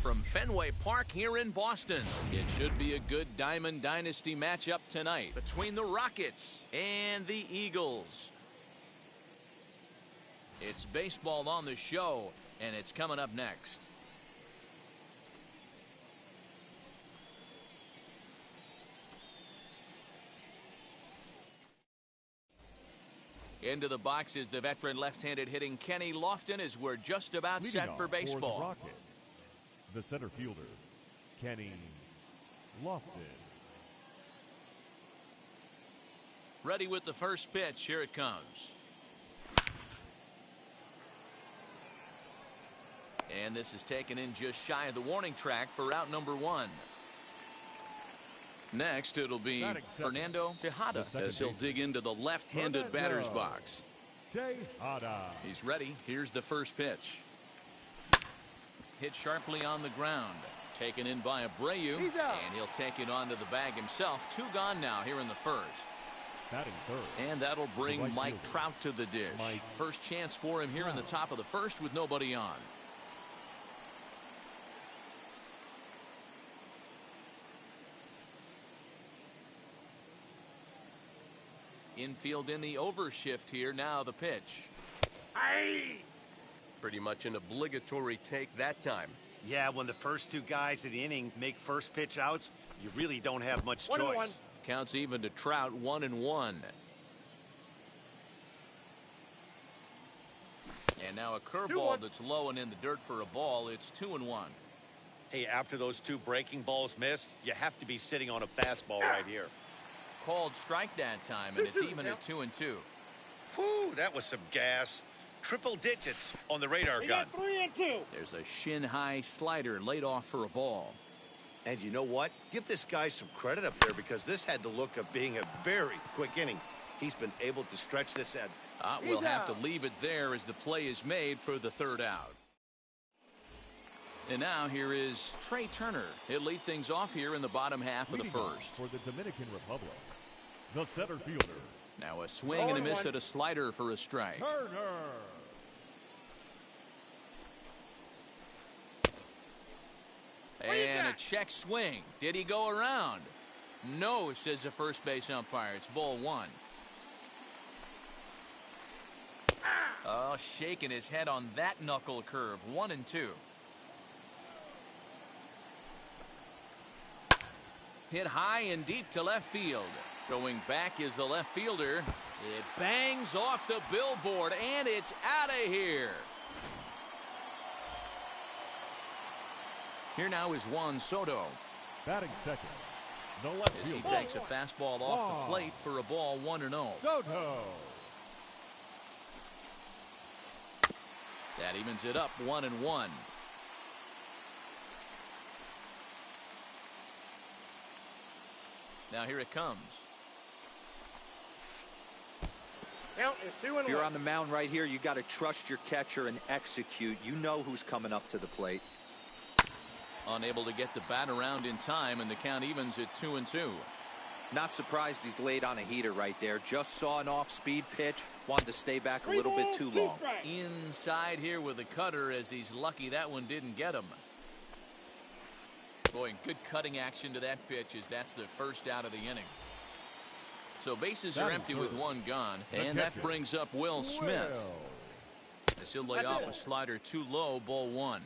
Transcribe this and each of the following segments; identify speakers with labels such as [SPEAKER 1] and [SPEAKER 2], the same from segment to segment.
[SPEAKER 1] from Fenway Park here in Boston. It should be a good Diamond Dynasty matchup tonight between the Rockets and the Eagles. It's baseball on the show, and it's coming up next. Into the box is the veteran left-handed hitting Kenny Lofton as we're just about set for baseball.
[SPEAKER 2] For the Rockets, the center fielder, Kenny Lofton.
[SPEAKER 1] Ready with the first pitch. Here it comes. And this is taken in just shy of the warning track for out number 1. Next, it'll be Fernando Tejada as he'll dig into the left-handed batter's box.
[SPEAKER 2] Tejada.
[SPEAKER 1] He's ready. Here's the first pitch. Hit sharply on the ground. Taken in by Abreu, and he'll take it onto the bag himself. 2 gone now here in the first.
[SPEAKER 2] Batting third.
[SPEAKER 1] And that'll bring Mike Trout to the dish. First chance for him here in the top of the first with nobody on. Infield in the overshift here. Now the pitch.
[SPEAKER 3] Pretty much an obligatory take that time.
[SPEAKER 4] Yeah, when the first 2 guys of the inning make first pitch outs, you really don't have much choice.
[SPEAKER 1] Counts even to Trout, 1-1. And now a curveball that's low and in the dirt for a ball. It's 2-1.
[SPEAKER 4] Hey, after those 2 breaking balls missed, you have to be sitting on a fastball right here.
[SPEAKER 1] Called strike that time, and it's even at 2-2.
[SPEAKER 4] Whew, that was some gas. Triple digits on the radar gun.
[SPEAKER 1] There's a shin-high slider laid off for a ball.
[SPEAKER 4] And you know what? Give this guy some credit up there because this had the look of being a very quick inning. He's been able to stretch this out.
[SPEAKER 1] We'll have to leave it there as the play is made for the 3rd out. And now here is Trey Turner. He'll lead things off here in the bottom half of the first.
[SPEAKER 2] For the Dominican Republic, the center fielder.
[SPEAKER 1] Now a swing and a miss at a slider for a strike.
[SPEAKER 2] Turner.
[SPEAKER 1] And a check swing. Did he go around? No, says the first base umpire. It's ball 1. Oh, shaking his head on that knuckle curve. 1-2. Hit high and deep to left field. Going back is the left fielder. It bangs off the billboard, and it's out of here. Here now is Juan Soto.
[SPEAKER 2] Batting second, the left
[SPEAKER 1] as he
[SPEAKER 2] fielder.
[SPEAKER 1] takes a fastball off the plate for a ball 1-0.
[SPEAKER 2] Soto.
[SPEAKER 1] That evens it up 1-1. Now here it comes.
[SPEAKER 5] If you're on the mound right here, you got to trust your catcher and execute. You know who's coming up to the plate.
[SPEAKER 1] Unable to get the bat around in time, and the count evens at 2-2.
[SPEAKER 5] Not surprised he's laid on a heater right there. Just saw an off-speed pitch. Wanted to stay back a little bit too long.
[SPEAKER 1] Inside here with a cutter, as he's lucky that one didn't get him. Boy, good cutting action to that pitch, as that's the first out of the inning. So bases are empty with 1 gone, and that brings up Will Smith. As he'll lay off a slider too low, ball 1.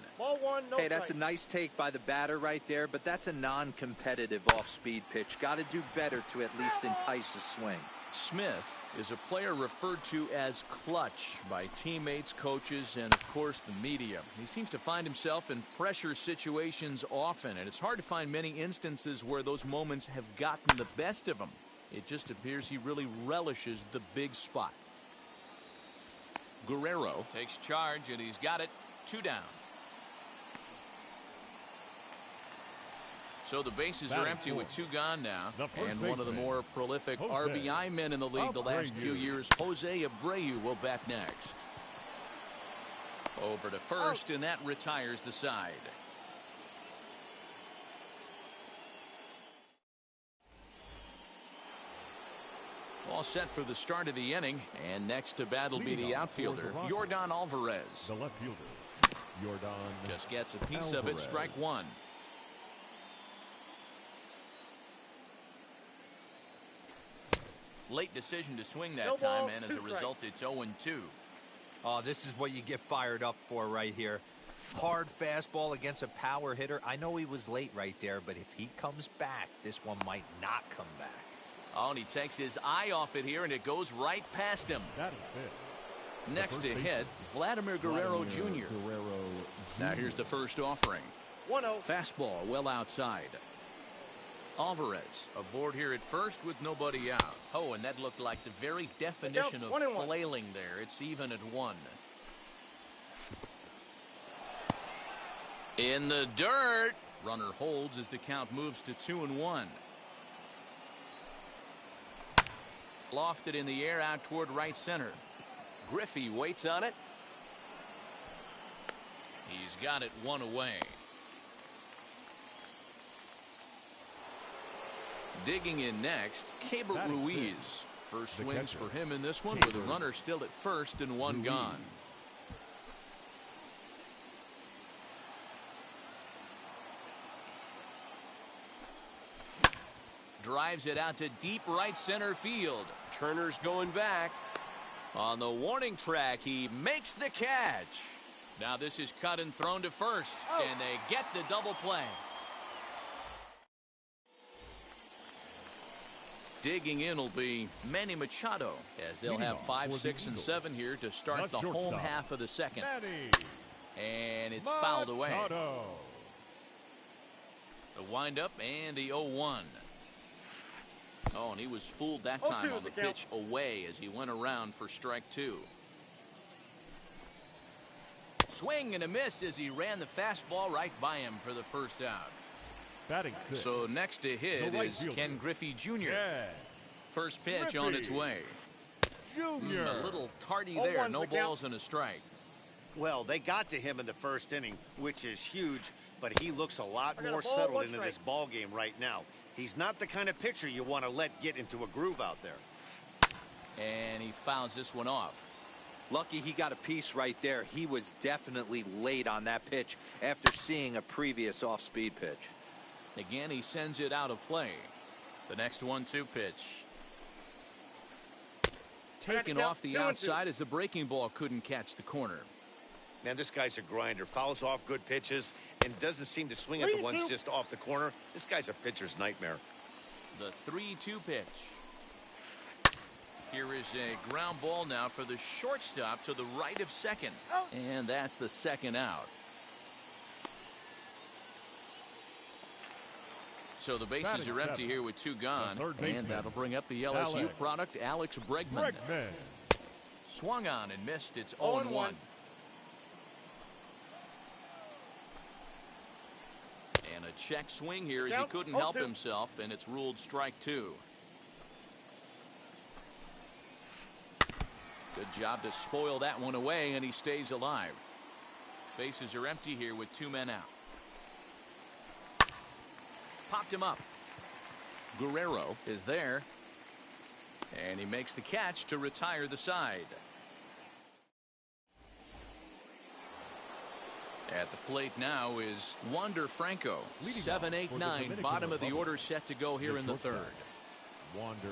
[SPEAKER 5] Hey, that's a nice take by the batter right there, but that's a non-competitive off-speed pitch. Got to do better to at least entice a swing.
[SPEAKER 1] Smith is a player referred to as clutch by teammates, coaches, and of course the media. He seems to find himself in pressure situations often, and it's hard to find many instances where those moments have gotten the best of him. It just appears he really relishes the big spot. Guerrero takes charge, and he's got it. 2 down. So the bases are empty with 2 gone now. And one of the more prolific RBI men in the league the last few years, Jose Abreu, will bat next. Over to first, and that retires the side. All set for the start of the inning, and next to bat will be the outfielder, Yordan Alvarez.
[SPEAKER 2] The left fielder,
[SPEAKER 1] Just gets a piece of it, strike one. Late decision to swing that time, and as a result, it's 0-2.
[SPEAKER 5] Oh, this is what you get fired up for right here. Hard fastball against a power hitter. I know he was late right there, but if he comes back, this one might not come back.
[SPEAKER 1] Oh, and he takes his eye off it here, and it goes right past him.
[SPEAKER 2] That is it.
[SPEAKER 1] Next to hit, Vladimir Guerrero Jr. Now here's the first offering.
[SPEAKER 6] 1-0.
[SPEAKER 1] Fastball well outside. Alvarez aboard here at first with nobody out. Oh, and that looked like the very definition of flailing there. It's even at 1. In the dirt. Runner holds as the count moves to 2-1. Lofted in the air out toward right center.
[SPEAKER 3] Griffey waits on it.
[SPEAKER 1] He's got it one away. Digging in next, Keibert Ruiz. First swings for him in this one with a runner still at first and one gone. Drives it out to deep right center field.
[SPEAKER 3] Turner's going back.
[SPEAKER 1] On the warning track, he makes the catch. Now this is cut and thrown to first, and they get the double play. Digging in will be Manny Machado, as they'll have 5, 6, and 7 here to start the home half of the second. And it's fouled away. The windup and the 0-1. Oh, and he was fooled that time on the pitch away as he went around for strike 2. Swing and a miss as he ran the fastball right by him for the first out. So next to hit is Ken Griffey Jr. First pitch on its way. A little tardy there. No balls and a strike.
[SPEAKER 4] Well, they got to him in the first inning, which is huge, but he looks a lot more settled into this ball game right now. He's not the kind of pitcher you want to let get into a groove out there.
[SPEAKER 1] And he fouls this one off.
[SPEAKER 5] Lucky he got a piece right there. He was definitely late on that pitch after seeing a previous off-speed pitch.
[SPEAKER 1] Again, he sends it out of play. The next 1-2 pitch. Taken off the outside as the breaking ball couldn't catch the corner.
[SPEAKER 4] Man, this guy's a grinder. Fouls off good pitches and doesn't seem to swing at the ones just off the corner. This guy's a pitcher's nightmare.
[SPEAKER 1] The 3-2 pitch. Here is a ground ball now for the shortstop to the right of second. And that's the second out. So the bases are empty here with 2 gone. And that'll bring up the LSU product, Alex Bregman. Swung on and missed. It's 0-1. And a check swing here as he couldn't help himself, and it's ruled strike 2. Good job to spoil that one away, and he stays alive. Bases are empty here with 2 men out. Popped him up. Guerrero is there, and he makes the catch to retire the side. At the plate now is Wander Franco. 7, 8, 9, bottom of the order set to go here in the third.
[SPEAKER 2] Wander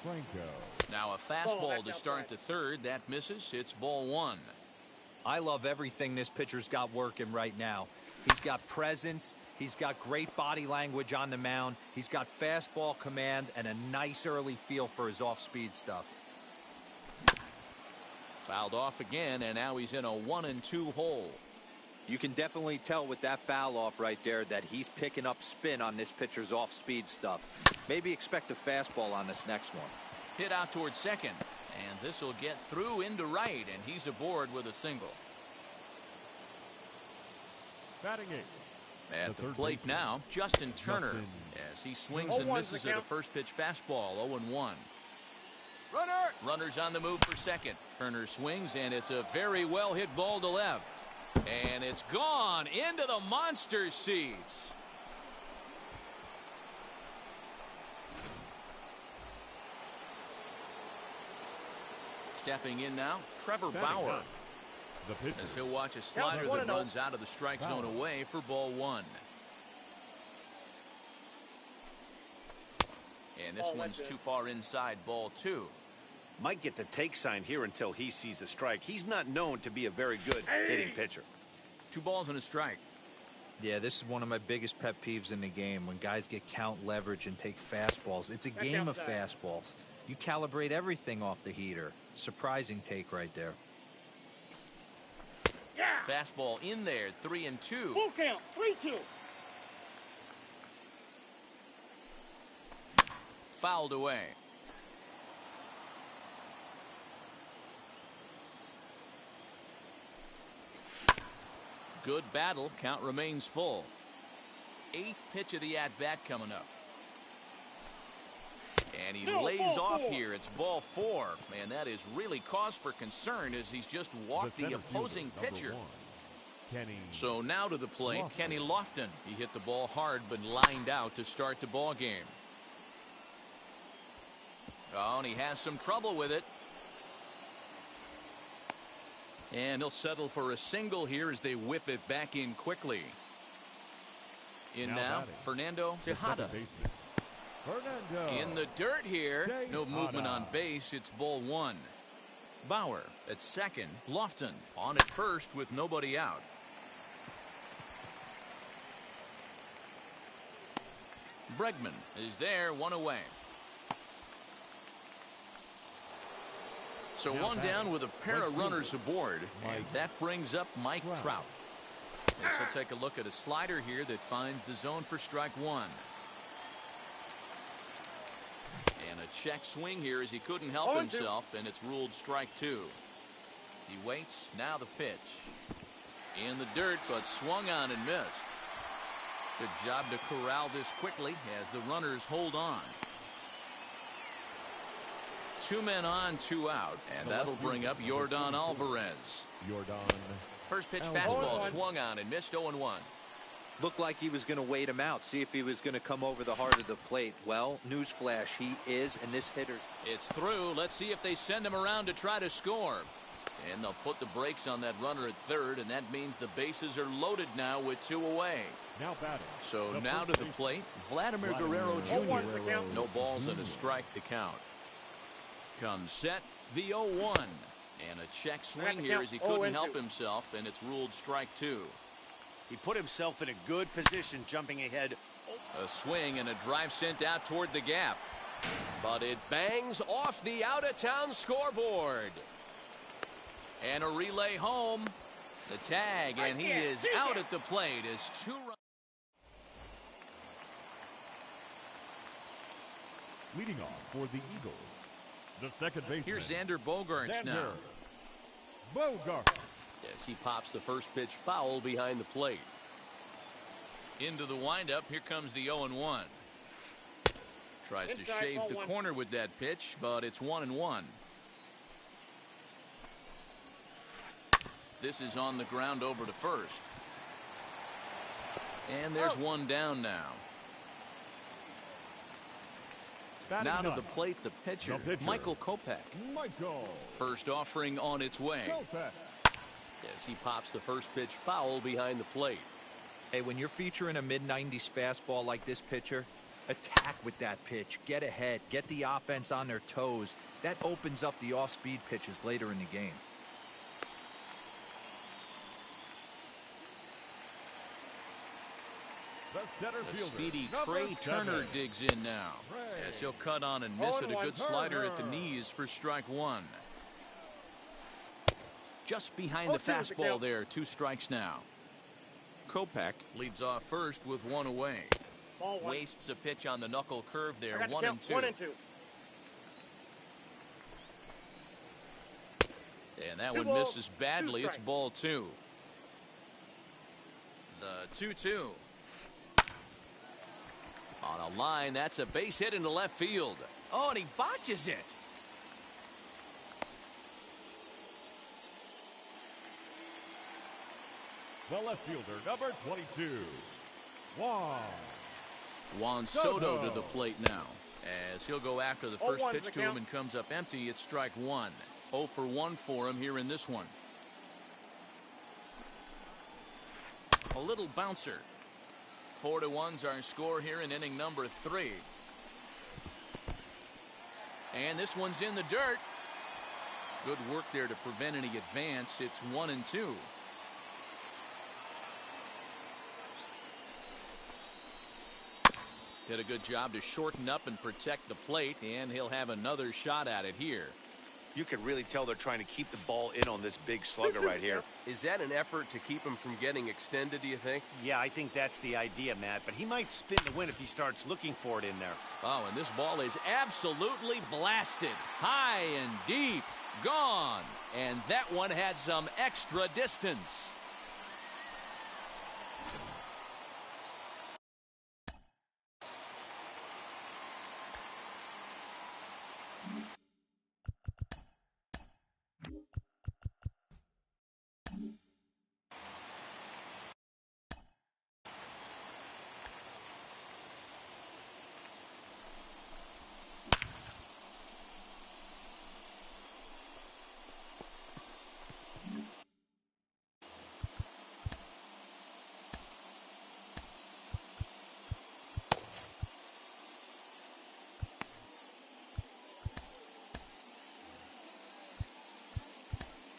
[SPEAKER 2] Franco.
[SPEAKER 1] Now a fastball to start the third. That misses. It's ball 1.
[SPEAKER 5] I love everything this pitcher's got working right now. He's got presence. He's got great body language on the mound. He's got fastball command and a nice early feel for his off-speed stuff.
[SPEAKER 1] Fouled off again, and now he's in a 1-2 hole.
[SPEAKER 5] You can definitely tell with that foul off right there that he's picking up spin on this pitcher's off-speed stuff. Maybe expect a fastball on this next one.
[SPEAKER 1] Hit out towards second, and this will get through into right, and he's aboard with a single.
[SPEAKER 2] Batting 8.
[SPEAKER 1] At the plate now, Justin Turner, as he swings and misses at a first pitch fastball. 0-1. Runners on the move for second. Turner swings, and it's a very well hit ball to left. And it's gone into the monster seats. Stepping in now, Trevor Bauer.
[SPEAKER 2] The pitcher.
[SPEAKER 1] As he'll watch a slider that runs out of the strike zone away for ball one. And this one's too far inside, ball two.
[SPEAKER 4] Might get the take sign here until he sees a strike. He's not known to be a very good hitting pitcher.
[SPEAKER 1] 2 balls and a strike.
[SPEAKER 5] Yeah, this is one of my biggest pet peeves in the game, when guys get count leverage and take fastballs. It's a game of fastballs. You calibrate everything off the heater. Surprising take right there.
[SPEAKER 1] Fastball in there, 3-2.
[SPEAKER 6] Full count, 3-2.
[SPEAKER 1] Fouled away. Good battle. Count remains full. 8th pitch of the at-bat coming up. And he lays off here. It's ball 4. Man, that is really cause for concern as he's just walked the opposing pitcher. So now to the plate, Kenny Lofton. He hit the ball hard but lined out to start the ball game. Oh, and he has some trouble with it. And he'll settle for a single here as they whip it back in quickly. In now Fernando Tejada. In the dirt here. No movement on base. It's ball 1. Bauer at second. Lofton on at first with nobody out. Bregman is there, 1 away. So 1 down with a pair of runners aboard, and that brings up Mike Trout. As he'll take a look at a slider here that finds the zone for strike 1. And a check swing here as he couldn't help himself, and it's ruled strike 2. He waits, now the pitch. In the dirt, but swung on and missed. Good job to corral this quickly as the runners hold on. 2 men on, 2 out, and that'll bring up Yordan Alvarez. First pitch fastball swung on and missed. 0-1.
[SPEAKER 5] Looked like he was going to wait him out, see if he was going to come over the heart of the plate. Well, newsflash, he is, and this hitter's.
[SPEAKER 1] It's through. Let's see if they send him around to try to score. And they'll put the brakes on that runner at third, and that means the bases are loaded now with 2 away. So now to the plate, Vladimir Guerrero Jr. No balls and a strike to count. Comes set, the 0-1. And a check swing here as he couldn't help himself, and it's ruled strike 2.
[SPEAKER 4] He put himself in a good position jumping ahead.
[SPEAKER 1] A swing and a drive sent out toward the gap. But it bangs off the out-of-town scoreboard. And a relay home. The tag, and he is out at the plate as 2 runs.
[SPEAKER 2] Leading off for the Eagles, the second baseman.
[SPEAKER 1] Here's Xander Bogaerts now.
[SPEAKER 2] Bogaerts.
[SPEAKER 3] As he pops the first pitch foul behind the plate.
[SPEAKER 1] Into the windup. Here comes the 0-1. Tries to shave the corner with that pitch, but it's 1-1. This is on the ground over to first. And there's 1 down now. Now to the plate, the pitcher, Michael Kopech. First offering on its way. As he pops the first pitch foul behind the plate.
[SPEAKER 5] Hey, when you're featuring a mid-90s fastball like this pitcher, attack with that pitch. Get ahead. Get the offense on their toes. That opens up the off-speed pitches later in the game.
[SPEAKER 1] The speedy Trey Turner digs in now. As he'll cut on and miss it. A good slider at the knees for strike 1. Just behind the fastball there. 2 strikes now. Kopech leads off first with 1 away. Wastes a pitch on the knuckle curve there. 1-2. And that one misses badly. It's ball 2. The 2-2. On a line, that's a base hit into left field. Oh, and he botches it.
[SPEAKER 2] The left fielder, number 22,
[SPEAKER 1] Juan Soto to the plate now. As he'll go after the first pitch to him and comes up empty. It's strike 1. 0 for 1 for him here in this one. A little bouncer. 4-1's our score here in inning number 3. And this one's in the dirt. Good work there to prevent any advance. It's 1-2. Did a good job to shorten up and protect the plate, and he'll have another shot at it here.
[SPEAKER 4] You can really tell they're trying to keep the ball in on this big slugger right here.
[SPEAKER 3] Is that an effort to keep him from getting extended, do you think?
[SPEAKER 4] Yeah, I think that's the idea, Matt, but he might spin the win if he starts looking for it in there.
[SPEAKER 1] Oh, and this ball is absolutely blasted. High and deep. Gone. And that one had some extra distance.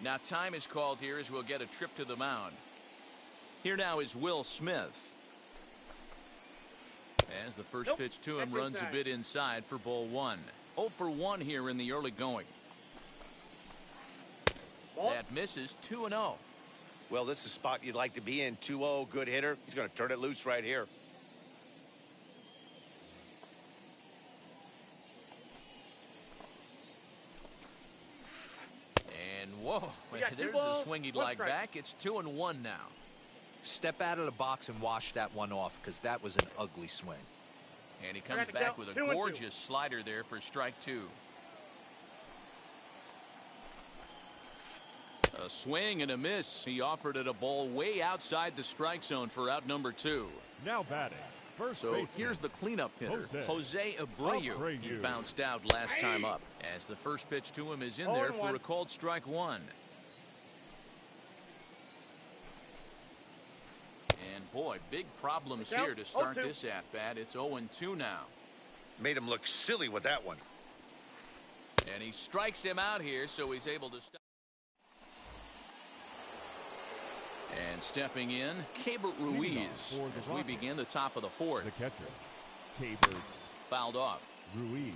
[SPEAKER 1] Now time is called here as we'll get a trip to the mound. Here now is Will Smith. As the first pitch to him runs a bit inside for ball 1. 0 for 1 here in the early going. That misses. 2-0.
[SPEAKER 4] Well, this is a spot you'd like to be in. 2-0, good hitter. He's going to turn it loose right here.
[SPEAKER 1] Whoa, there's a swing he'd like back. It's 2-1 now.
[SPEAKER 5] Step out of the box and wash that one off, because that was an ugly swing.
[SPEAKER 1] And he comes back with a gorgeous slider there for strike 2. A swing and a miss. He offered it a ball way outside the strike zone for out number 2.
[SPEAKER 2] Now batting. First
[SPEAKER 1] so
[SPEAKER 2] baseman.
[SPEAKER 1] Here's the cleanup hitter, Jose Abreu. He bounced out last time up, as the first pitch to him is in there for a called strike 1. And boy, big problems here to start this at bat. It's 0-2 now.
[SPEAKER 4] Made him look silly with that one.
[SPEAKER 1] And he strikes him out here, so he's able to stop. And stepping in, Keibert Ruiz as we begin the top of the 4th.
[SPEAKER 2] The catcher, Keibert.
[SPEAKER 1] Fouled off.
[SPEAKER 2] Ruiz.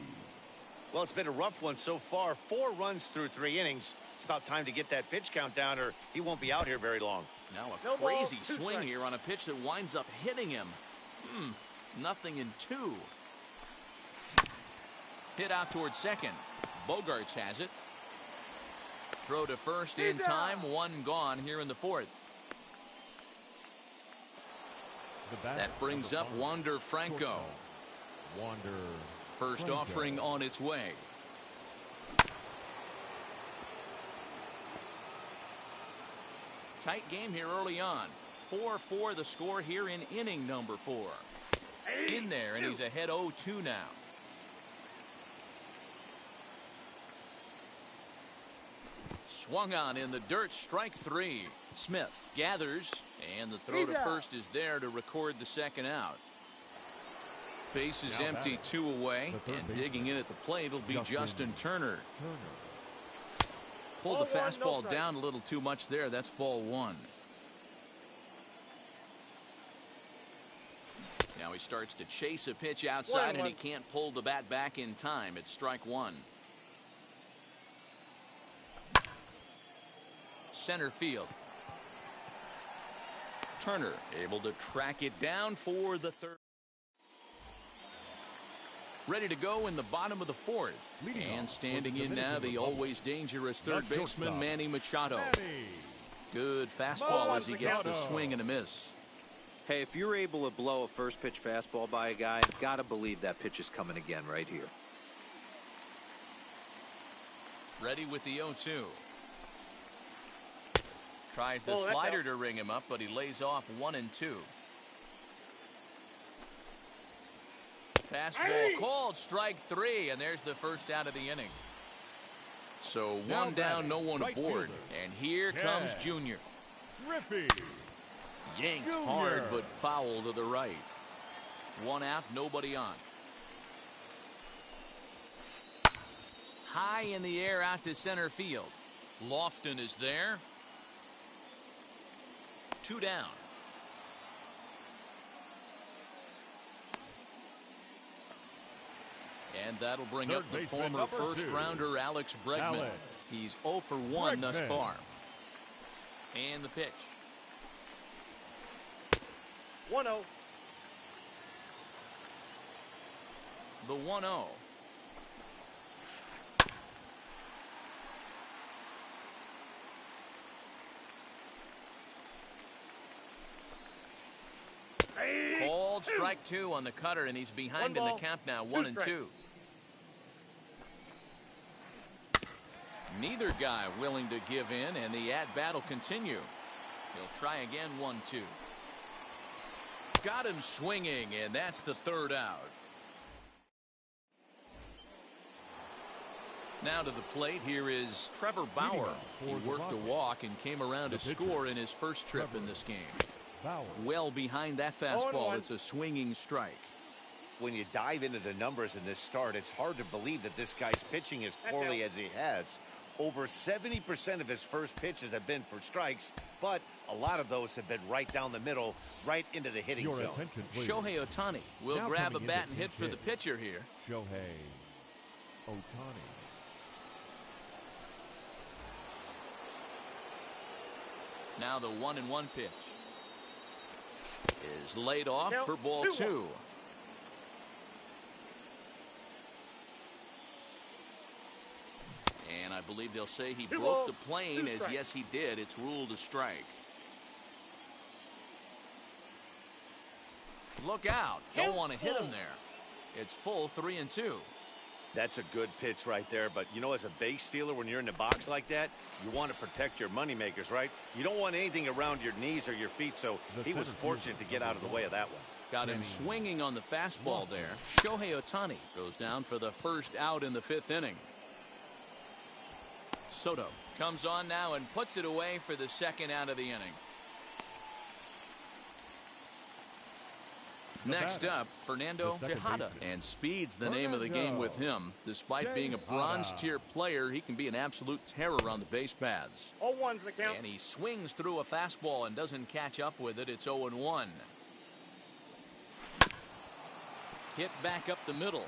[SPEAKER 4] Well, it's been a rough one so far. 4 runs through 3 innings. It's about time to get that pitch count down, or he won't be out here very long.
[SPEAKER 1] Now a crazy swing here on a pitch that winds up hitting him. Nothing in 2. Hit out towards second. Bogarts has it. Throw to first in time. 1 gone here in the 4th. That brings up Wander Franco. First offering on its way. Tight game here early on. 4-4 the score here in inning number 4. In there, and he's ahead 0-2 now. Swung on in the dirt, strike 3. Smith gathers, and the throw to first is there to record the second out. Base is empty, 2 away, and digging in at the plate will be Justin Turner. Pulled the fastball down a little too much there. That's ball 1. Now he starts to chase a pitch outside, and he can't pull the bat back in time. It's strike 1. Center field. Turner able to track it down for the 3rd. Ready to go in the bottom of the 4th. And standing in now, the always dangerous third baseman, Manny Machado. Good fastball as he gets the swing and a miss.
[SPEAKER 5] Hey, if you're able to blow a first pitch fastball by a guy, gotta believe that pitch is coming again right here.
[SPEAKER 1] Ready with the 0-2. Tries the slider to ring him up, but he lays off 1-2. Fastball called, strike 3, and there's the first out of the inning. So 1 down, no one aboard, and here comes Junior.
[SPEAKER 2] Griffey.
[SPEAKER 1] Yanked hard, but foul to the right. One out, nobody on. High in the air out to center field. Lofton is there. 2 down. And that'll bring up the former first-rounder Alex Bregman. He's 0 for 1 thus far. And the pitch.
[SPEAKER 6] 1-0.
[SPEAKER 1] The 1-0. Called strike 2 on the cutter, and he's behind in the count now, 1-2. Neither guy willing to give in, and the at-bat will continue. He'll try again, 1-2. Got him swinging, and that's the 3rd out. Now to the plate, here is Trevor Bauer. He worked a walk and came around to score in his first trip in this game. Well behind that fastball, it's a swinging strike.
[SPEAKER 4] When you dive into the numbers in this start, it's hard to believe that this guy's pitching as poorly as he has. Over 70% of his first pitches have been for strikes, but a lot of those have been right down the middle, right into the hitting zone.
[SPEAKER 1] Shohei Ohtani will grab a bat and hit for the pitcher here.
[SPEAKER 2] Shohei Ohtani.
[SPEAKER 1] Now the 1-1 pitch is laid off for ball 2. And I believe they'll say he broke the plane, as yes he did. It's ruled a strike. Look out. Don't want to hit him there. It's full 3-2.
[SPEAKER 4] That's a good pitch right there, but you know, as a base stealer, when you're in the box like that, you want to protect your moneymakers, right? You don't want anything around your knees or your feet, so he was fortunate to get out of the way of that one.
[SPEAKER 1] Got him swinging on the fastball there. Shohei Ohtani goes down for the first out in the 5th inning. Soto comes on now and puts it away for the 2nd out of the inning. Next up, Fernando Tejada, and speed's the name of the game with him. Despite being a bronze tier player, he can be an absolute terror on the base paths.
[SPEAKER 6] 0-1's the count.
[SPEAKER 1] And he swings through a fastball and doesn't catch up with it. It's 0-1. Hit back up the middle.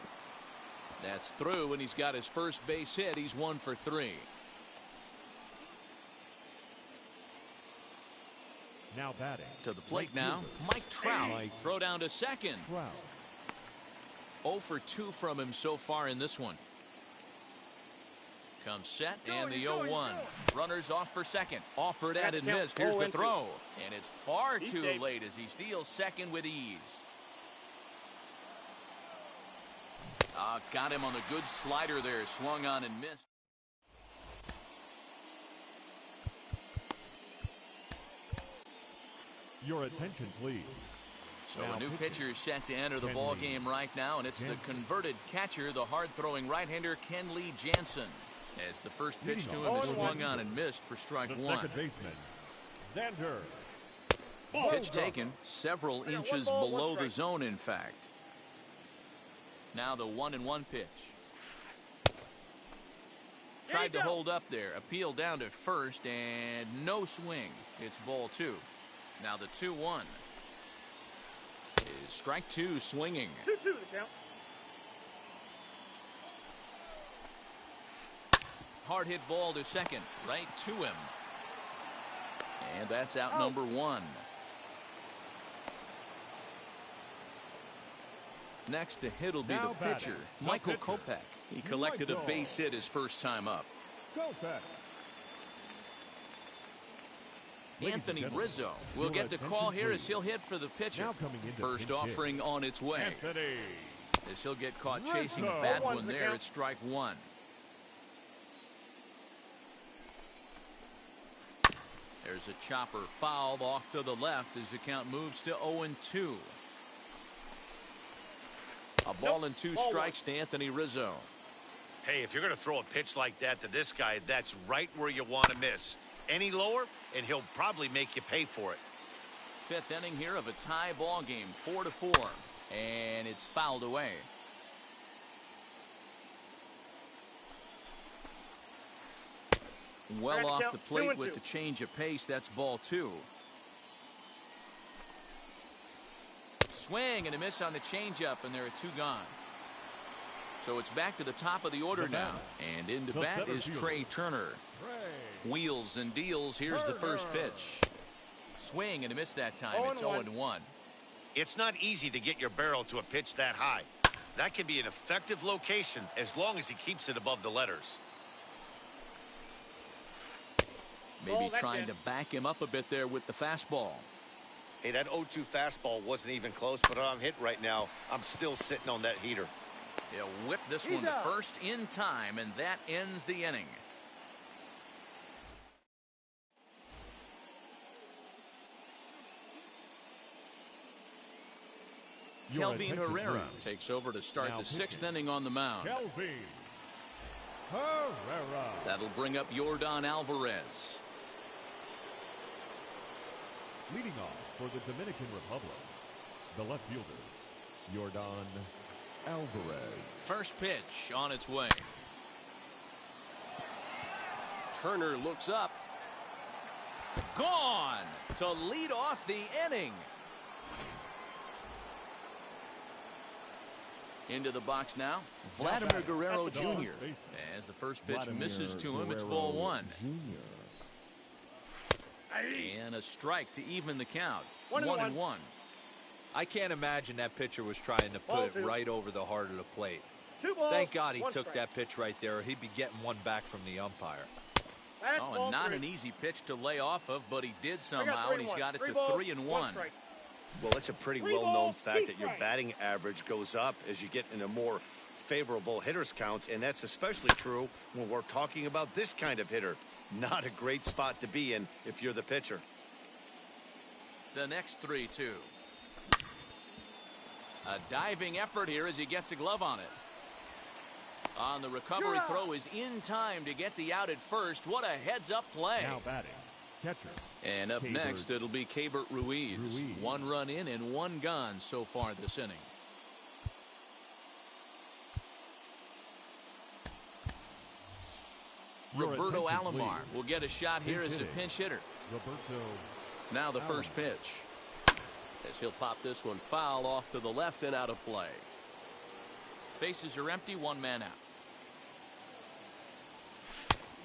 [SPEAKER 1] That's through, and he's got his first base hit. He's 1 for 3.
[SPEAKER 2] Now batting.
[SPEAKER 1] To the plate now, Mike Trout. Throw down to second. 0 for 2 from him so far in this one. Comes set, and the 0-1. Runners off for second. Offered at and missed. Here's the throw. And it's far too late as he steals second with ease. Got him on the good slider there. Swung on and missed.
[SPEAKER 2] Your attention, please.
[SPEAKER 1] So a new pitcher is set to enter the ball game right now, and it's the converted catcher, the hard-throwing right-hander Kenley Jansen, as the first pitch to him is swung on and missed for strike 1.
[SPEAKER 2] Second baseman, Xander.
[SPEAKER 1] Pitch taken several inches below the zone, in fact. Now the 1-1 pitch. Tried to hold up there, appealed down to first, and no swing. It's ball 2. Now the 2-1 is strike 2, swinging.
[SPEAKER 6] 2-2 the count.
[SPEAKER 1] Hard hit ball to second, right to him. And that's out number 1. Next to hit will be the pitcher, Michael Kopech. He collected a base hit his first time up. Anthony Rizzo will get the call here as he'll hit for the pitcher. First offering on its way. As he'll get caught chasing a bad one there at strike 1. There's a chopper foul off to the left as the count moves to 0-2. A ball and 2 strikes to Anthony Rizzo.
[SPEAKER 4] Hey, if you're going to throw a pitch like that to this guy, that's right where you want to miss. Any lower, and he'll probably make you pay for it.
[SPEAKER 1] Fifth inning here of a tie ball game, 4-4, and it's fouled away. Well off the plate with the change of pace. That's ball 2. Swing and a miss on the changeup, and there are 2 gone. So it's back to the top of the order now, and into bat is Trey Turner. Wheels and deals. Here's the first pitch. Swing and a miss that time. It's 0-1.
[SPEAKER 4] It's not easy to get your barrel to a pitch that high. That can be an effective location as long as he keeps it above the letters.
[SPEAKER 1] Maybe trying to back him up a bit there with the fastball.
[SPEAKER 4] Hey, that 0-2 fastball wasn't even close, but I'm hit right now. I'm still sitting on that heater.
[SPEAKER 1] He'll whip this one to first in time, and that ends the inning. Kelvin Herrera takes over to start the 6th inning on the mound.
[SPEAKER 2] Kelvin Herrera.
[SPEAKER 1] That'll bring up Yordan Alvarez.
[SPEAKER 2] Leading off for the Dominican Republic, the left fielder, Yordan Alvarez.
[SPEAKER 1] First pitch on its way.
[SPEAKER 3] Turner looks up.
[SPEAKER 1] Gone to lead off the inning. Into the box now, Vladimir Guerrero Jr. As the first pitch misses to him, it's ball 1. And a strike to even the count. 1-1.
[SPEAKER 5] I can't imagine that pitcher was trying to put it right over the heart of the plate. Thank God he took that pitch right there, or he'd be getting one back from the umpire.
[SPEAKER 1] Oh, and not an easy pitch to lay off of, but he did somehow, and he's got it to 3-1.
[SPEAKER 4] Well, it's a pretty well-known fact that your batting average goes up as you get into more favorable hitters counts, and that's especially true when we're talking about this kind of hitter. Not a great spot to be in if you're the pitcher.
[SPEAKER 1] The next 3-2. A diving effort here as he gets a glove on it. On the recovery throw is in time to get the out at first. What a heads-up play.
[SPEAKER 2] Now batting, catcher.
[SPEAKER 1] And up next, it'll be Keibert Ruiz. 1 run in and 1 gone so far this inning. Roberto Alomar will get a shot here as a pinch hitter. Now the first pitch. As he'll pop this one foul off to the left and out of play. Bases are empty, 1 man out.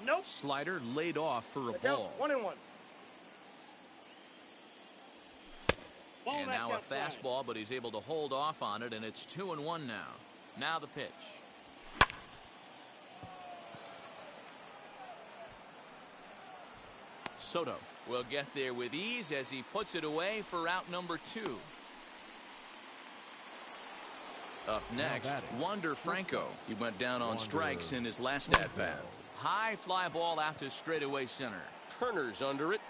[SPEAKER 6] Nope.
[SPEAKER 1] Slider laid off for a ball.
[SPEAKER 6] 1-1.
[SPEAKER 1] And now a fastball, but he's able to hold off on it, and it's 2-1 now. Now the pitch. Soto will get there with ease as he puts it away for out number 2. Up next, Wander Franco. He went down on strikes in his last at-bat. High fly ball out to straightaway center.
[SPEAKER 3] Turner's under it.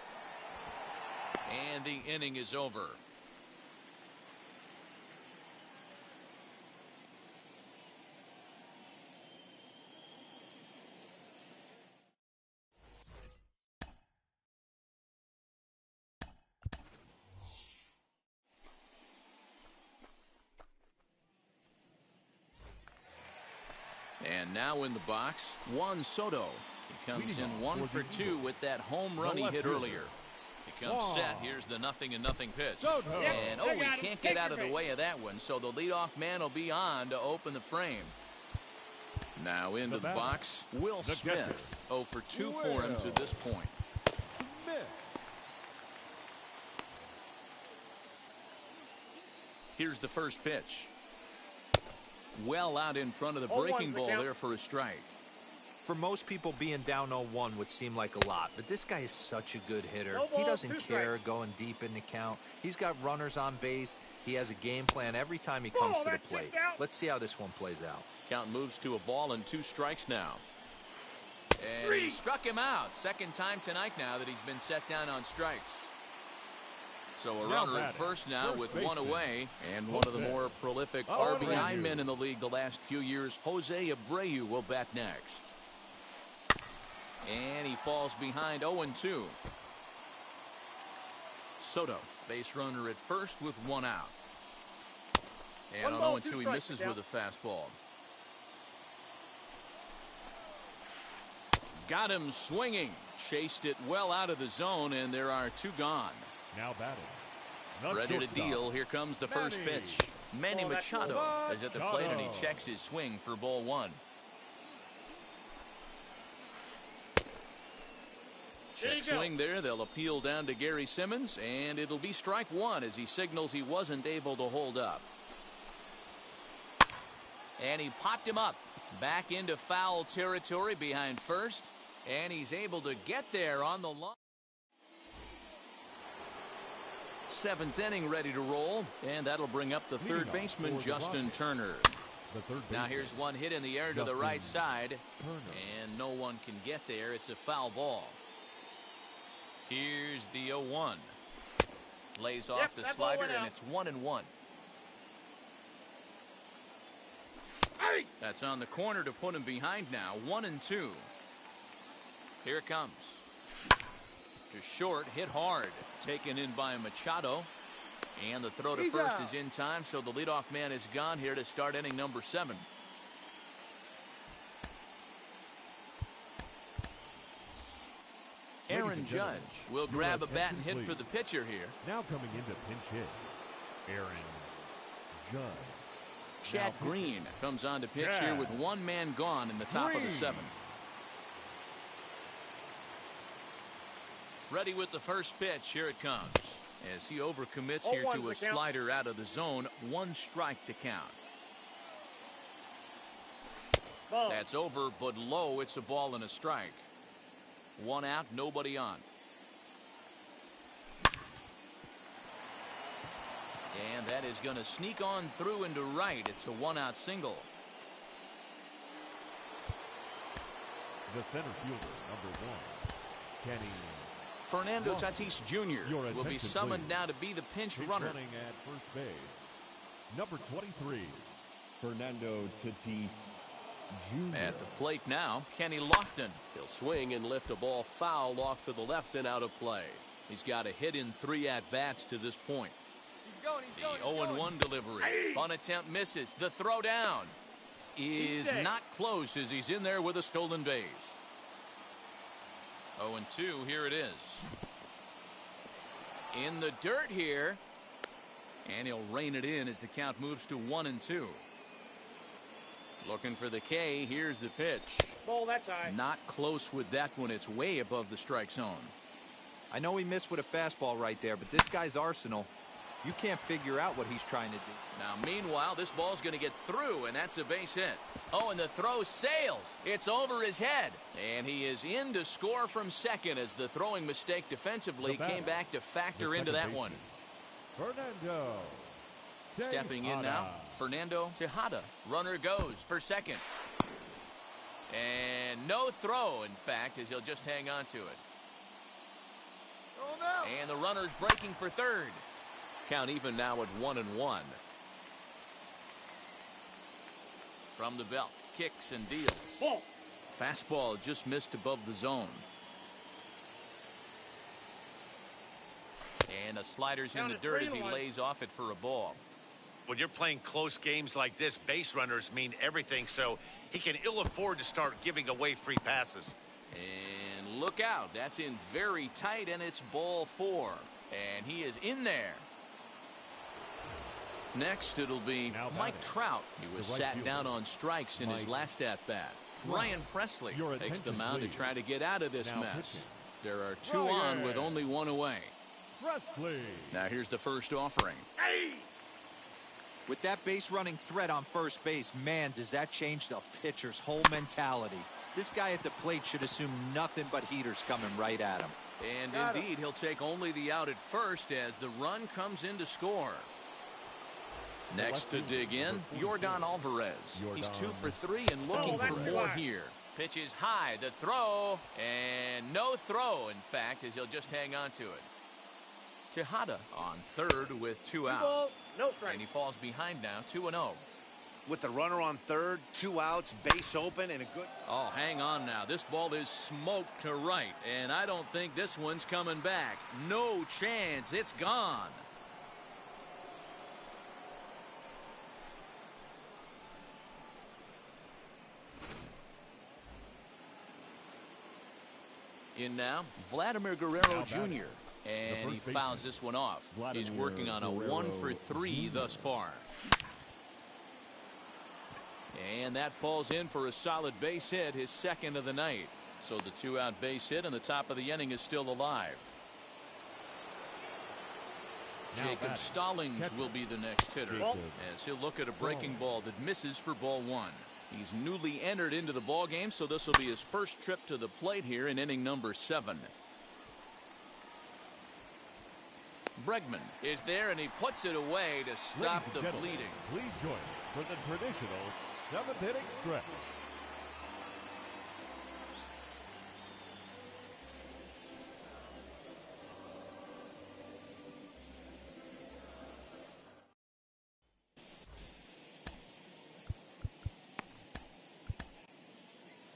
[SPEAKER 1] And the inning is over. And now in the box, Juan Soto. He comes in 1 for 2 with that home run he hit earlier. He comes set. Here's the 0-0 pitch. And oh, he can't get out of the way of that one. So the leadoff man will be on to open the frame. Now into the box, Will Smith. 0 for 2 for him to this point. Here's the first pitch. Well out in front of the breaking ball there for a strike.
[SPEAKER 5] For most people, being down 0-1 would seem like a lot, but this guy is such a good hitter. He doesn't care going deep in the count. He's got runners on base. He has a game plan every time he comes to the plate. Let's see how this one plays out.
[SPEAKER 1] Count moves to a ball and 2 strikes now. And he struck him out. Second time tonight now that he's been set down on strikes. So a runner at first now with 1 away, and one of the more prolific RBI men in the league the last few years, Jose Abreu, will bat next. And he falls behind 0-2. Soto, base runner at first with one out. And
[SPEAKER 6] One
[SPEAKER 1] on
[SPEAKER 6] ball,
[SPEAKER 1] 0-2,
[SPEAKER 6] two
[SPEAKER 1] he
[SPEAKER 6] strikes,
[SPEAKER 1] misses
[SPEAKER 6] down.
[SPEAKER 1] with a fastball. Got him swinging. Chased it well out of the zone, and there are two gone.
[SPEAKER 2] Now batting. The
[SPEAKER 1] Ready to
[SPEAKER 2] shortstop,
[SPEAKER 1] deal. Here comes the first
[SPEAKER 2] Manny.
[SPEAKER 1] pitch. Manny
[SPEAKER 6] Oh, that's
[SPEAKER 1] Machado is at the plate, and he
[SPEAKER 2] Machado.
[SPEAKER 1] checks his swing for ball one.
[SPEAKER 6] There you
[SPEAKER 1] Check
[SPEAKER 6] go.
[SPEAKER 1] swing there. They'll appeal down to Gary Simmons, and it'll be strike one as he signals he wasn't able to hold up. And he popped him up. Back into foul territory behind first, and he's able to get there on the line. Seventh inning ready to roll, and that'll bring up the third
[SPEAKER 2] off
[SPEAKER 1] baseman,
[SPEAKER 2] for the
[SPEAKER 1] Justin
[SPEAKER 2] Rockets.
[SPEAKER 1] Turner.
[SPEAKER 2] The third
[SPEAKER 1] Now
[SPEAKER 2] baseman,
[SPEAKER 1] here's one hit in the air to the
[SPEAKER 2] Justin
[SPEAKER 1] right side,
[SPEAKER 2] Turner.
[SPEAKER 1] and no one can get there. It's a foul ball. Here's the 0-1. Lays off the
[SPEAKER 6] that ball
[SPEAKER 1] slider,
[SPEAKER 6] went
[SPEAKER 1] and
[SPEAKER 6] out.
[SPEAKER 1] it's 1-1.
[SPEAKER 6] Hey!
[SPEAKER 1] That's on the corner to put him behind now. 1-2. Here it comes. To short, hit hard. Taken in by Machado. And the throw to
[SPEAKER 6] He's
[SPEAKER 1] first
[SPEAKER 6] out.
[SPEAKER 1] is in time, so the leadoff man is gone here to start inning number 7.
[SPEAKER 2] Ladies
[SPEAKER 1] Aaron
[SPEAKER 2] and
[SPEAKER 1] Judge
[SPEAKER 2] gentlemen,
[SPEAKER 1] will
[SPEAKER 2] your
[SPEAKER 1] grab a bat and
[SPEAKER 2] attention,
[SPEAKER 1] hit for the
[SPEAKER 2] please.
[SPEAKER 1] pitcher here.
[SPEAKER 2] Now coming into pinch hit, Aaron Judge.
[SPEAKER 1] Chad
[SPEAKER 2] Now
[SPEAKER 1] Green
[SPEAKER 2] pitching.
[SPEAKER 1] comes on to pitch here with one man gone in the top of the
[SPEAKER 2] Green.
[SPEAKER 1] 7th. Ready with the first pitch. Here it comes. As he overcommits here
[SPEAKER 6] 0-1
[SPEAKER 1] to a
[SPEAKER 6] the count.
[SPEAKER 1] slider out of the zone. 1 strike to count.
[SPEAKER 6] Ball.
[SPEAKER 1] That's over, but low. It's a ball and a strike. 1 out, nobody on. And that is going to sneak on through into right. It's a 1-out single.
[SPEAKER 2] The center fielder, number 1, Kenny.
[SPEAKER 1] Fernando
[SPEAKER 2] Ross.
[SPEAKER 1] Tatis Jr.
[SPEAKER 2] Your
[SPEAKER 1] will be
[SPEAKER 2] attention,
[SPEAKER 1] summoned
[SPEAKER 2] please.
[SPEAKER 1] now to be the pinch
[SPEAKER 2] He's
[SPEAKER 1] runner.
[SPEAKER 2] running at first base, number 23,
[SPEAKER 7] Fernando Tatis Jr.
[SPEAKER 1] At the plate now, Kenny Lofton.
[SPEAKER 3] He'll swing and lift a ball foul off to the left and out of play.
[SPEAKER 1] He's got a hit in 3 at-bats to this point. The 0-1 delivery. Bunt attempt misses. The throw down is
[SPEAKER 6] safe.
[SPEAKER 1] not close as he's in there with a stolen base. 0-2, here it is. In the dirt here. And he'll rein it in as the count moves to 1-2. Looking for the K. Here's the pitch.
[SPEAKER 6] Ball that time.
[SPEAKER 1] Not close with that one. It's way above the strike zone.
[SPEAKER 5] I know he missed with a fastball right there, but this guy's arsenal, you can't figure out what he's trying to do.
[SPEAKER 1] Now, meanwhile, this ball's going to get through, and that's a base hit. Oh, and the throw sails. It's over his head. And he is in to score from second as the throwing mistake defensively
[SPEAKER 2] The batter,
[SPEAKER 1] came back to factor
[SPEAKER 2] the
[SPEAKER 1] into that
[SPEAKER 2] second
[SPEAKER 1] one.
[SPEAKER 2] Fernando.
[SPEAKER 1] Stepping in now, Fernando Tejada. Runner goes for second. And no throw, in fact, as he'll just hang on to it. And the runner's breaking for third.
[SPEAKER 3] Count even now at 1-1.
[SPEAKER 1] From the belt, kicks and deals.
[SPEAKER 6] Ball.
[SPEAKER 1] Fastball just missed above the zone. And a slider's in
[SPEAKER 6] Down
[SPEAKER 1] the
[SPEAKER 6] to
[SPEAKER 1] dirt as he
[SPEAKER 6] 3-1.
[SPEAKER 1] lays off it for a ball.
[SPEAKER 4] When you're playing close games like this, base runners mean everything, so he can ill afford to start giving away free passes.
[SPEAKER 1] And look out, that's in very tight, and it's ball 4. And he is in there. Next, it'll be
[SPEAKER 2] Now
[SPEAKER 1] Mike
[SPEAKER 2] batting.
[SPEAKER 1] Trout. He was
[SPEAKER 2] The right
[SPEAKER 1] sat
[SPEAKER 2] fielder,
[SPEAKER 1] down on strikes in his
[SPEAKER 2] Mike
[SPEAKER 1] last at-bat.
[SPEAKER 2] Trout.
[SPEAKER 1] Ryan Presley
[SPEAKER 2] Your
[SPEAKER 1] takes the
[SPEAKER 2] attention,
[SPEAKER 1] mound
[SPEAKER 2] please.
[SPEAKER 1] to try to get out of this
[SPEAKER 2] Now
[SPEAKER 1] mess.
[SPEAKER 2] pitching.
[SPEAKER 1] There are 2 on with
[SPEAKER 2] Ryan.
[SPEAKER 1] only 1 away.
[SPEAKER 2] Presley.
[SPEAKER 1] Now here's the first offering.
[SPEAKER 5] With that base running threat on first base, man, does that change the pitcher's whole mentality. This guy at the plate should assume nothing but heaters coming right at him.
[SPEAKER 1] And
[SPEAKER 6] Got him.
[SPEAKER 1] indeed, he'll take only the out at first as the run comes in to score. Next to
[SPEAKER 2] left
[SPEAKER 1] dig in,
[SPEAKER 2] fielder,
[SPEAKER 1] Yordan
[SPEAKER 2] number 44.
[SPEAKER 1] Alvarez. He's 2
[SPEAKER 2] Yordan
[SPEAKER 1] for 3 and looking
[SPEAKER 6] that's
[SPEAKER 1] for
[SPEAKER 6] the
[SPEAKER 1] more
[SPEAKER 6] last.
[SPEAKER 1] here. Pitch is high, the throw, and no throw, in fact, as he'll just hang on to it. Tejada on third with 2 out.
[SPEAKER 6] Ball. No strike.
[SPEAKER 1] And he falls behind now, 2-0.
[SPEAKER 4] with the runner on third, 2 outs, base open, and a good...
[SPEAKER 1] Oh, hang on now. This ball is smoked to right, and I don't think this one's coming back. No chance. It's gone. In now, Vladimir Guerrero Jr., and he fouls this one off. He's working on a 1-for-3 thus far. And that falls in for a solid base hit, his second of the night. So the 2-out base hit and the top of the inning is still alive. Jacob Stallings will be the next hitter as he'll look at a breaking ball that misses for ball 1. He's newly entered into the ball game, so this will be his first trip to the plate here in inning number 7. Bregman is there, and he puts it away to stop the bleeding.
[SPEAKER 2] Please join us for the traditional 7th inning stretch.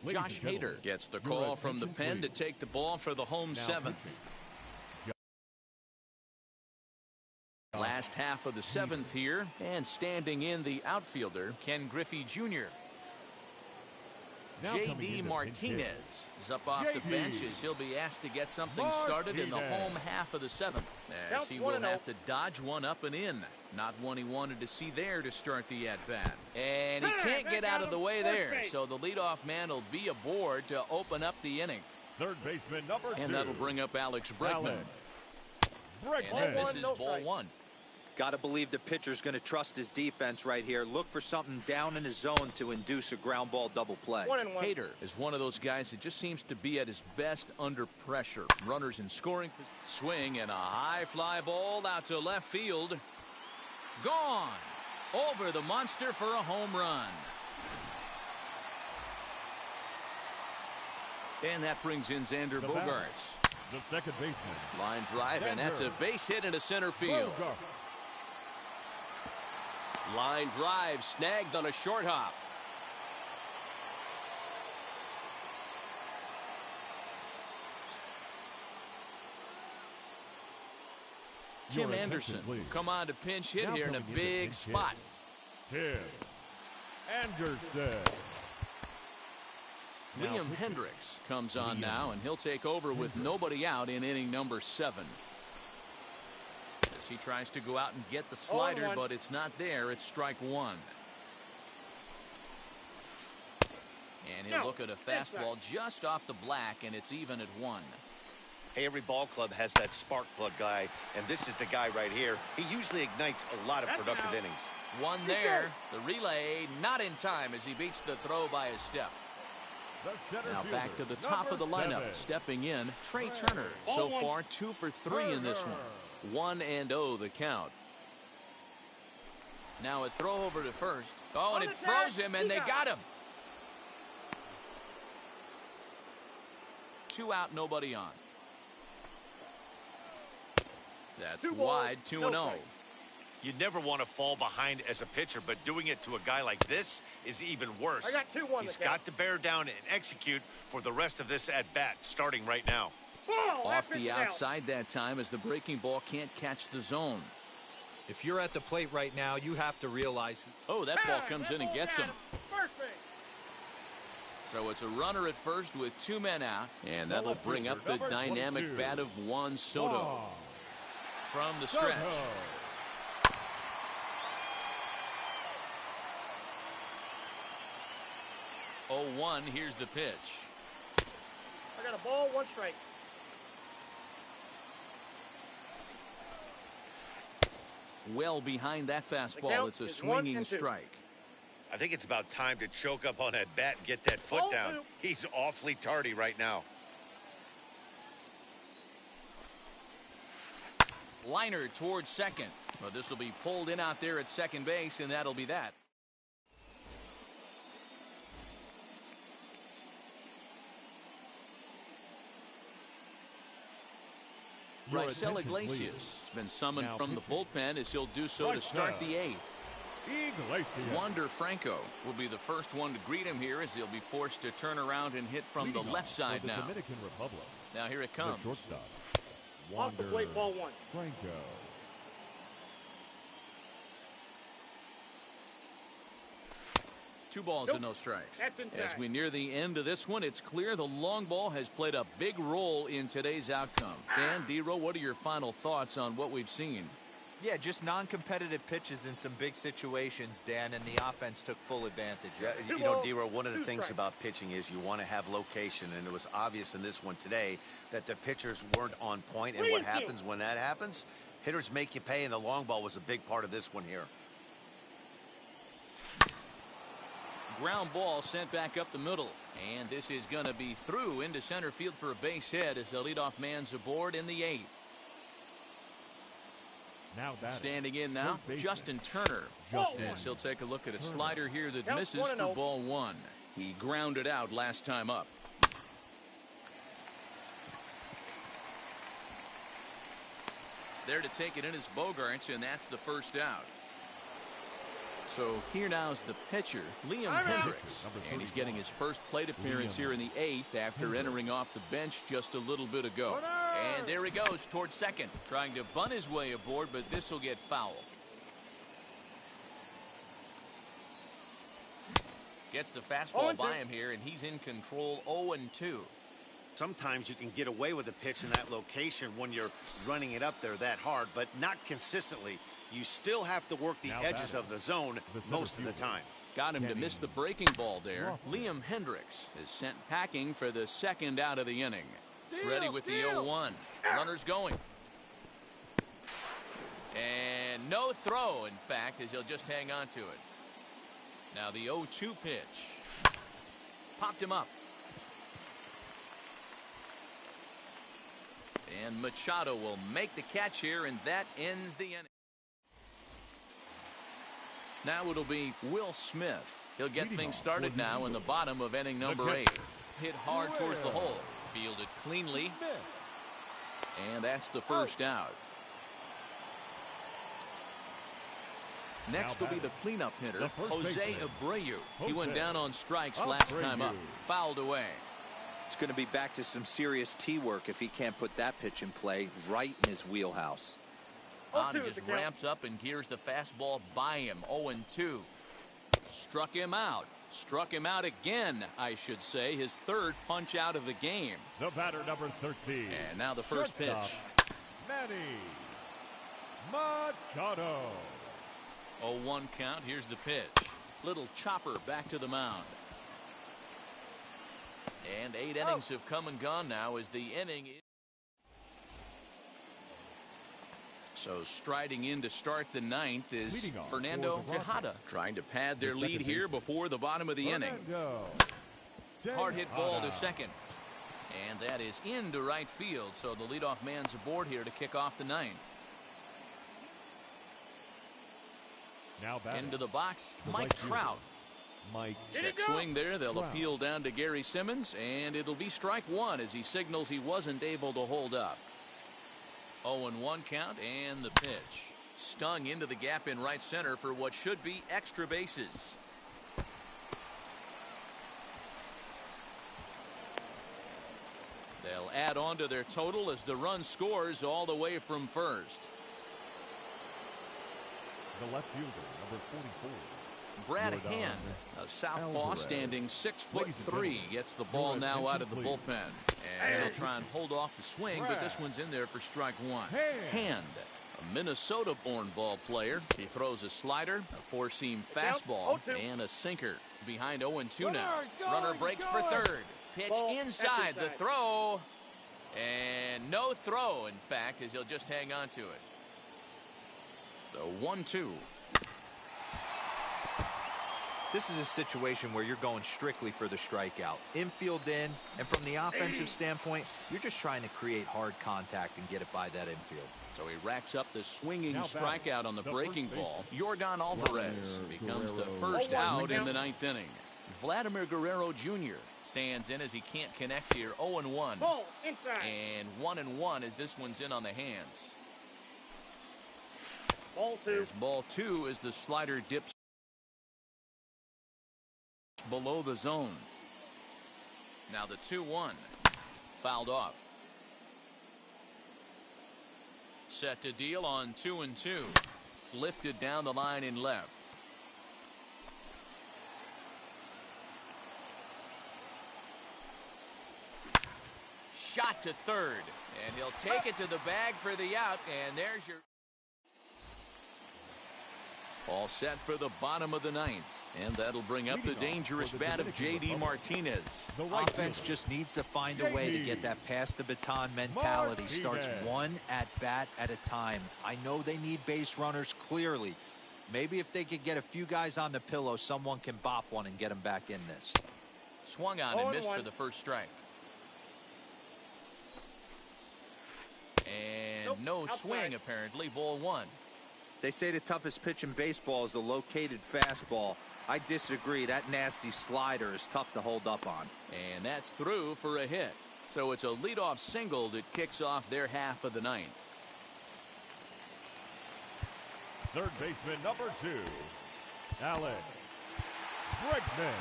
[SPEAKER 1] Josh Hader gets the call from the pen to take the ball for the home 7th. Last half of the 7th here, and standing in the outfielder, Ken Griffey Jr. J.D. Martinez is up off the bench as he'll be asked to get something started in the home half of the 7th, as he will have to dodge one up and in. Not one he wanted to see there to start the at-bat. And he can't get out of the way there, so the leadoff man will be aboard to open up the inning.
[SPEAKER 2] Third baseman number 2.
[SPEAKER 1] And that'll bring up Alex Bregman. And that misses ball 1.
[SPEAKER 5] Got to believe the pitcher's going to trust his defense right here. Look for something down in his zone to induce a ground ball double play.
[SPEAKER 1] Hader is one of those guys that just seems to be at his best under pressure. Runners in scoring. Swing and a high fly ball out to left field. Gone. Over the monster for a home run. And that brings in Xander Bogaerts.
[SPEAKER 2] The second baseman.
[SPEAKER 1] Line drive, and that's a base hit into center field. Line drive snagged on a short hop. Tim Anderson come on to pinch hit here in a big spot.
[SPEAKER 2] Tim Anderson.
[SPEAKER 1] Liam Hendricks comes on now, and he'll take over with nobody out in inning number 7. As he tries to go out and get the slider, but it's not there. It's strike 1. And he'll look at a fastball just off the black, and it's even at 1.
[SPEAKER 4] Hey, every ball club has that spark plug guy, and this is the guy right here. He usually ignites a lot of productive innings.
[SPEAKER 1] One there. The relay not in time as he beats the throw by a step. Now back to the top of the lineup. Stepping in, Trey Turner. So far, 2 for 3 in this one. 1-0 the count. Now a throw over to first. Oh, and it froze him, and they got him. 2 out, nobody on. That's wide, 2-0.
[SPEAKER 4] You never want to fall behind as a pitcher, but doing it to a guy like this is even worse. He's got to bear down and execute for the rest of this at-bat, starting right now.
[SPEAKER 1] Off the outside that time as the breaking ball can't catch the zone.
[SPEAKER 5] If you're at the plate right now, you have to realize.
[SPEAKER 1] Oh, that ball comes in and gets him. So it's a runner at first with 2 men out, and that'll bring up the dynamic bat of Juan Soto. From the stretch. 0-1, here's the pitch.
[SPEAKER 6] I got a ball, 1 strike.
[SPEAKER 1] Well behind that fastball, it's a swinging strike.
[SPEAKER 4] I think it's about time to choke up on that bat and get that foot down. He's awfully tardy right now.
[SPEAKER 1] Liner towards second. Well, this will be pulled in out there at second base, and that'll be that. Raisel Iglesias has been summoned from the bullpen as he'll do so to start the 8th. Wander Franco will be the first one to greet him here as he'll be forced to turn around and hit from the left side now.
[SPEAKER 2] Dominican Republic.
[SPEAKER 1] Now here it comes.
[SPEAKER 2] The shortstop,
[SPEAKER 6] Off the plate, ball 1.
[SPEAKER 2] Franco.
[SPEAKER 1] Two balls and no strikes.
[SPEAKER 6] That's inside.
[SPEAKER 1] As we near the end of this one, it's clear the long ball has played a big role in today's outcome. Dan, D-Row, what are your final thoughts on what we've seen?
[SPEAKER 5] Yeah, just non-competitive pitches in some big situations, Dan, and the offense took full advantage.
[SPEAKER 4] Yeah, you know, D-Row, one of the things about pitching is you want to have location, and it was obvious in this one today that the pitchers weren't on point, and what happens when that happens? Hitters make you pay, and the long ball was a big part of this one here.
[SPEAKER 1] Ground ball sent back up the middle, and this is going to be through into center field for a base hit as the leadoff man's aboard in the 8th.
[SPEAKER 2] Now
[SPEAKER 1] standing in now, Justin Turner. As he'll take a look at a slider here that misses for ball 1. He grounded out last time up. There to take it in is Bogarts, and that's the first out. So here now is the pitcher, Liam Hendricks, and he's getting his first plate appearance here in the 8th after entering off the bench just a little bit ago. And there he goes towards second, trying to bunt his way aboard, but this will get foul. Gets the fastball by him here, and he's in control 0-2.
[SPEAKER 4] Sometimes you can get away with a pitch in that location when you're running it up there that hard, but not consistently. You still have to work the edges of the zone most of the time.
[SPEAKER 1] Got him to miss the breaking ball there. Liam Hendricks is sent packing for the second out of the inning. Ready with the 0-1. Runners going. And no throw, in fact, as he'll just hang on to it. Now the 0-2 pitch. Popped him up. And Machado will make the catch here, and that ends the inning. Now it'll be Will Smith. He'll get things started now in the bottom of inning number 8. Hit hard towards the hole. Fielded cleanly. And that's the first out. Next will be the cleanup hitter, Jose Abreu. He went down on strikes last time up. Fouled away.
[SPEAKER 5] It's going to be back to some serious tee work if he can't put that pitch in play right in his wheelhouse.
[SPEAKER 1] He just ramps up and gears the fastball by him. 0-2. Struck him out. Struck him out again, I should say. His third punch out of the game.
[SPEAKER 2] The batter, number 13.
[SPEAKER 1] And now the first pitch.
[SPEAKER 2] Manny Machado.
[SPEAKER 1] 0-1 count. Here's the pitch. Little chopper back to the mound. And 8 innings have come and gone now as the inning is. So striding in to start the 9th is Fernando Tejada, trying to pad their lead here before the bottom of the inning. Hard hit ball to second. And that is into right field, so the leadoff man's aboard here to kick off the 9th. Into the box, Mike Trout. Check swing there. They'll appeal down to Gary Simmons, and it'll be strike 1 as he signals he wasn't able to hold up. 0-1 count, and the pitch. Stung into the gap in right center for what should be extra bases. They'll add on to their total as the run scores all the way from first.
[SPEAKER 2] The left fielder, number 44.
[SPEAKER 1] Brad Hand, a southpaw standing 6'3", gets the ball now out of the bullpen. And he'll try and hold off the swing, but this one's in there for strike 1. Hand, a Minnesota-born ball player. He throws a slider, a 4-seam fastball, and a sinker. Behind 0-2 now. Runner breaks for third. Pitch inside the throw. And no throw, in fact, as he'll just hang on to it. So 1-2.
[SPEAKER 5] This is a situation where you're going strictly for the strikeout. Infield in, and from the offensive standpoint, you're just trying to create hard contact and get it by that infield.
[SPEAKER 1] So he racks up the swinging strikeout on the breaking ball. Jordan Alvarez becomes the first out in the 9th inning. Vladimir Guerrero Jr. stands in as he can't connect here. 0-1. And 1-1 as this one's in on the hands.
[SPEAKER 6] Ball 2.
[SPEAKER 1] There's ball 2 as the slider dips below the zone. Now the 2-1. Fouled off. Set to deal on 2-2. Lifted down the line in left. Shot to third. And he'll take it to the bag for the out. And there's your... All set for the bottom of the ninth. And that'll bring up the dangerous bat of J.D. Martinez.
[SPEAKER 5] Offense just needs to find a way to get that pass the baton mentality. Starts one at bat at a time. I know they need base runners clearly. Maybe if they could get a few guys on the pillow, someone can bop one and get them back in this.
[SPEAKER 1] Swung on and missed for the first strike. And no swing, apparently. Ball one.
[SPEAKER 5] They say the toughest pitch in baseball is the located fastball. I disagree. That nasty slider is tough to hold up on.
[SPEAKER 1] And that's through for a hit. So it's a leadoff single that kicks off their half of the ninth.
[SPEAKER 2] Third baseman number 2, Alex Bregman.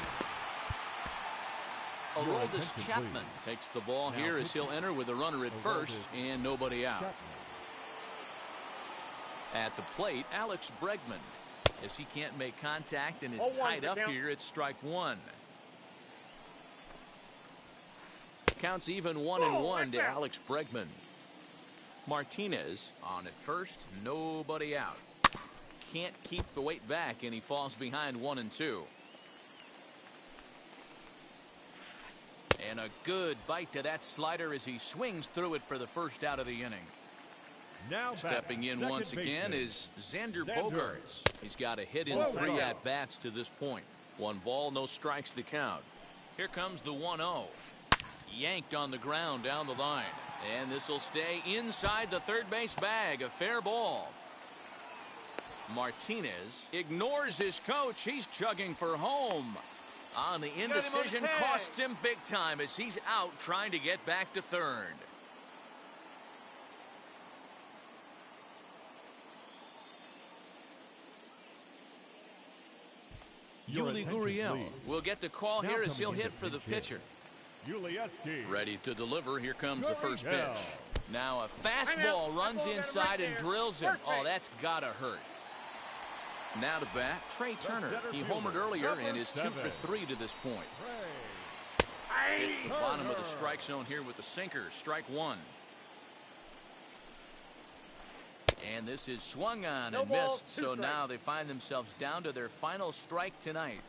[SPEAKER 1] Aroldis Chapman takes the ball here as he'll enter with a runner at first and nobody out. At the plate, Alex Bregman, as he can't make contact and is tied up here at strike one. Counts even 1-1 to Alex Bregman. Martinez on at first, nobody out. Can't keep the weight back and he falls behind 1-2. And a good bite to that slider as he swings through it for the first out of the inning.
[SPEAKER 2] Now
[SPEAKER 1] stepping in once again is Xander Bogaerts. He's got a hit in 3 at-bats to this point. 1 ball, no strikes to count. Here comes the 1-0. Yanked on the ground down the line. And this will stay inside the third base bag. A fair ball. Martinez ignores his coach. He's chugging for home. On the indecision costs him big time as he's out trying to get back to third. Yuli Gurriel will get the call here as he'll hit for the pitcher. Ready to deliver. Here comes the first pitch. Now a fastball runs inside and drills him. Oh, that's gotta hurt. Now to bat, Trey Turner. He homered earlier and is 2 for 3 to this point. Hits the bottom of the strike zone here with the sinker. Strike one. And this is swung on and missed, so now they find themselves down to their final strike tonight.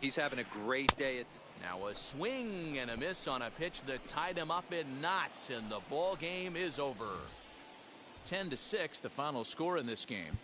[SPEAKER 5] He's having a great day.
[SPEAKER 1] Now a swing and a miss on a pitch that tied him up in knots, and the ball game is over. 10-6, the final score in this game.